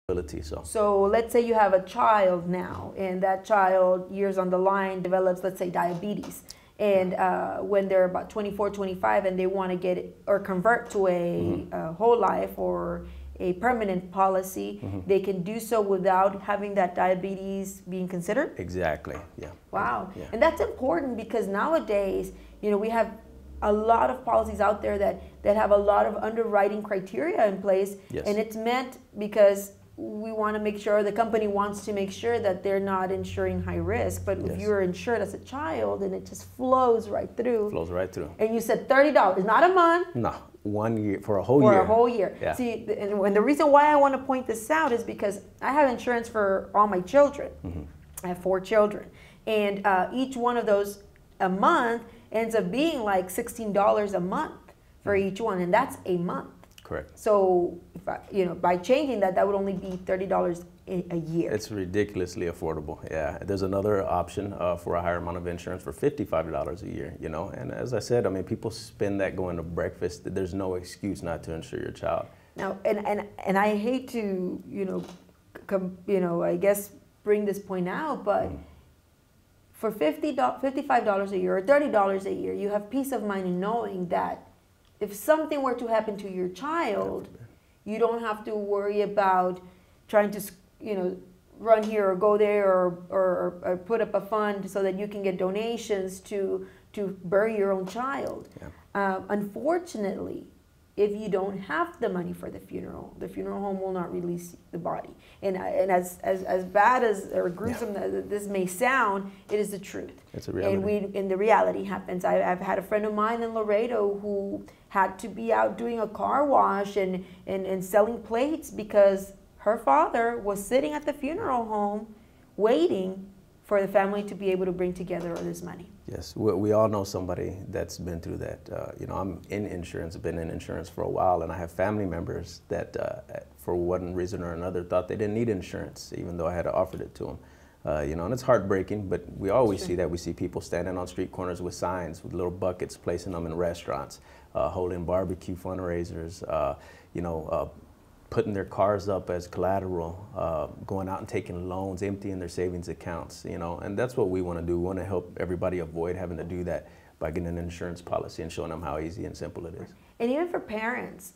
ability. So let's say you have a child now, and that child years on the line develops, let's say, diabetes. And when they're about 24, 25, and they want to get it, or convert to a whole life or a permanent policy, they can do so without having that diabetes being considered? Exactly, yeah. Wow. Yeah. And that's important because nowadays, you know, we have a lot of policies out there that have a lot of underwriting criteria in place. Yes. And it's meant because we want to make sure, the company wants to make sure that they're not insuring high risk. But if you're insured as a child, and it just flows right through. Flows right through. And you said $30, not a month. No, 1 year, for a whole year. For a whole year. Yeah. See, and the reason why I want to point this out is because I have insurance for all my children. I have 4 children. And each one of those a month ends up being like $16 a month for each one. And that's a month. Correct. So, if I, you know, by changing that, that would only be $30 a year. It's ridiculously affordable. Yeah. There's another option for a higher amount of insurance for $55 a year. You know, and as I said, I mean, people spend that going to breakfast. There's no excuse not to insure your child. Now, and I hate to, I guess bring this point out, but for $55 a year or $30 a year, you have peace of mind in knowing that if something were to happen to your child, you don't have to worry about trying to, run here or go there or put up a fund so that you can get donations to bury your own child. Yeah. Unfortunately, if you don't have the money for the funeral home will not release the body. And as bad as or gruesome that this may sound, it is the truth. It's a reality. And the reality happens. I've had a friend of mine in Laredo who had to be out doing a car wash and selling plates because her father was sitting at the funeral home waiting for the family to be able to bring together this money. Yes, we all know somebody that's been through that. I'm in insurance, I've been in insurance for a while, and I have family members that, for one reason or another, thought they didn't need insurance, even though I had offered it to them. And it's heartbreaking, but we always see that. We see people standing on street corners with signs, with little buckets, placing them in restaurants, holding barbecue fundraisers, putting their cars up as collateral, going out and taking loans, emptying their savings accounts, and that's what we want to do. We want to help everybody avoid having to do that by getting an insurance policy and showing them how easy and simple it is. And even for parents,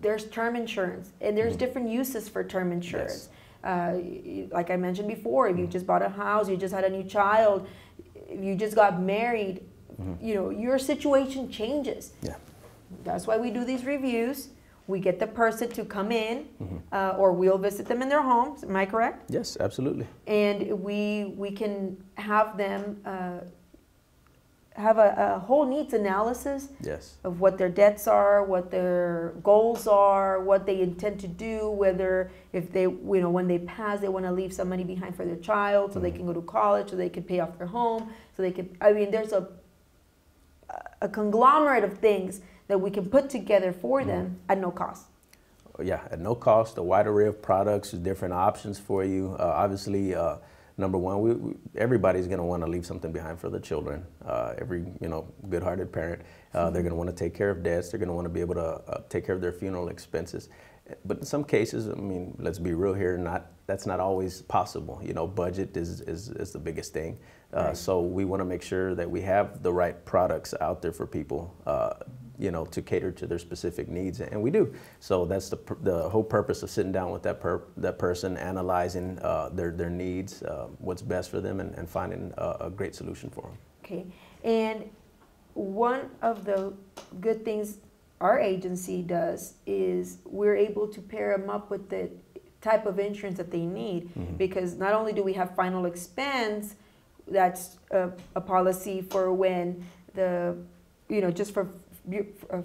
there's term insurance, and there's different uses for term insurance. Yes. Like I mentioned before, if you just bought a house, you just had a new child, if you just got married, your situation changes. Yeah. That's why we do these reviews. We get the person to come in, or we'll visit them in their homes. Am I correct? Yes, absolutely. And we can have them have a whole needs analysis of what their debts are, what their goals are, what they intend to do, whether if they, when they pass, they want to leave some money behind for their child so they can go to college, so they can pay off their home, so they can, there's a conglomerate of things that we can put together for them at no cost. Yeah, at no cost, a wide array of products, different options for you. Obviously, number one, everybody's going to want to leave something behind for their children. Every good-hearted parent, they're going to want to take care of debts. They're going to want to be able to take care of their funeral expenses. But in some cases, let's be real here, that's not always possible. Budget is the biggest thing. So we want to make sure that we have the right products out there for people, to cater to their specific needs, and we do. So that's the whole purpose of sitting down with that person, analyzing their needs, what's best for them, and finding a great solution for them. Okay, and one of the good things our agency does is we're able to pair them up with the type of insurance that they need, because not only do we have final expense, that's a policy for when just for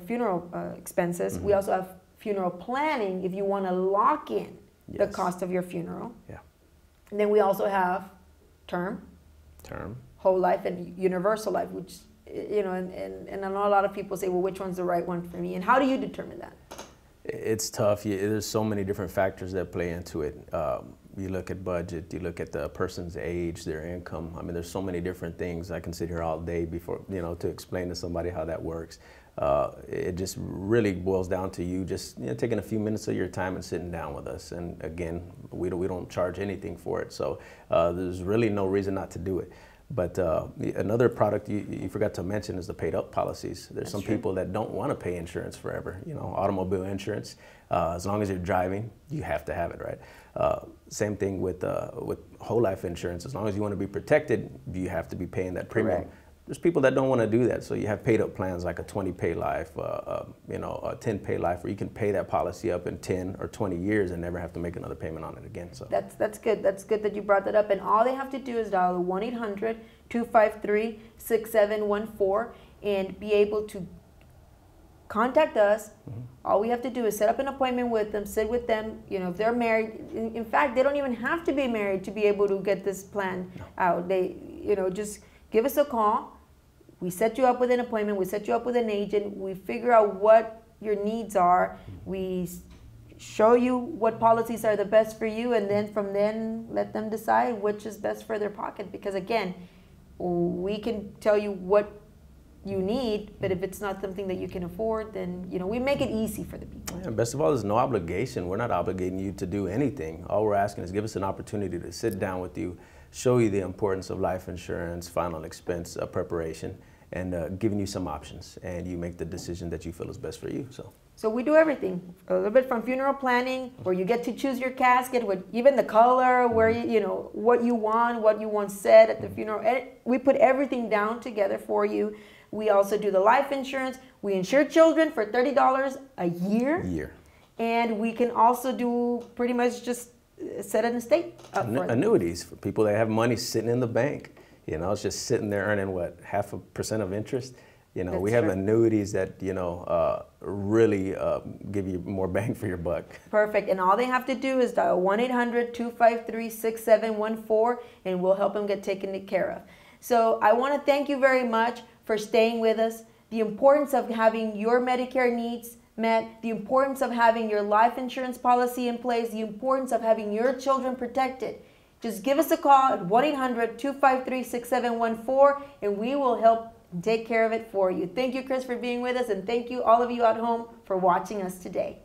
funeral expenses. We also have funeral planning if you want to lock in the cost of your funeral. Yeah. And then we also have term, whole life, and universal life, which and I know a lot of people say, well, which one's the right one for me? And how do you determine that? It's tough. There's so many different factors that play into it. You look at budget, you look at the person's age, their income. There's so many different things. I can sit here all day before, to explain to somebody how that works. It just really boils down to you just taking a few minutes of your time and sitting down with us. And again, we don't charge anything for it, so there's really no reason not to do it. But another product you forgot to mention is the paid up policies. There's some people that don't want to pay insurance forever. Automobile insurance. As long as you're driving, you have to have it, right? Same thing with whole life insurance. As long as you want to be protected, you have to be paying that premium. Correct. There's people that don't want to do that, so you have paid up plans like a 20 pay life, a 10 pay life, where you can pay that policy up in 10 or 20 years and never have to make another payment on it again. So that's good. That's good that you brought that up. And all they have to do is dial 1-800-253-6714 and be able to contact us. All we have to do is set up an appointment with them, sit with them. If they're married, in fact, they don't even have to be married to be able to get this plan out. They, just give us a call. We set you up with an appointment. We set you up with an agent. We figure out what your needs are. We show you what policies are the best for you, and then from then let them decide which is best for their pocket. Because again, we can tell you what you need, but if it's not something that you can afford, then we make it easy for the people. And best of all, there's no obligation. We're not obligating you to do anything. All we're asking is give us an opportunity to sit down with you, show you the importance of life insurance, final expense preparation, and giving you some options, and you make the decision that you feel is best for you. So we do everything, a little bit from funeral planning, where you get to choose your casket, with even the color, where what you want said at the funeral. And we put everything down together for you. We also do the life insurance. We insure children for $30 a year. And we can also do pretty much just set an estate up for annuities for people that have money sitting in the bank. It's just sitting there earning what, 0.5% of interest. We have annuities that really give you more bang for your buck. Perfect. And all they have to do is dial 1-800-253-6714, and we'll help them get taken care of. So I want to thank you very much for staying with us. The importance of having your Medicare needs met, the importance of having your life insurance policy in place, the importance of having your children protected. Just give us a call at 1-800-253-6714, and we will help take care of it for you. Thank you, Chris, for being with us, and thank you, all of you at home, for watching us today.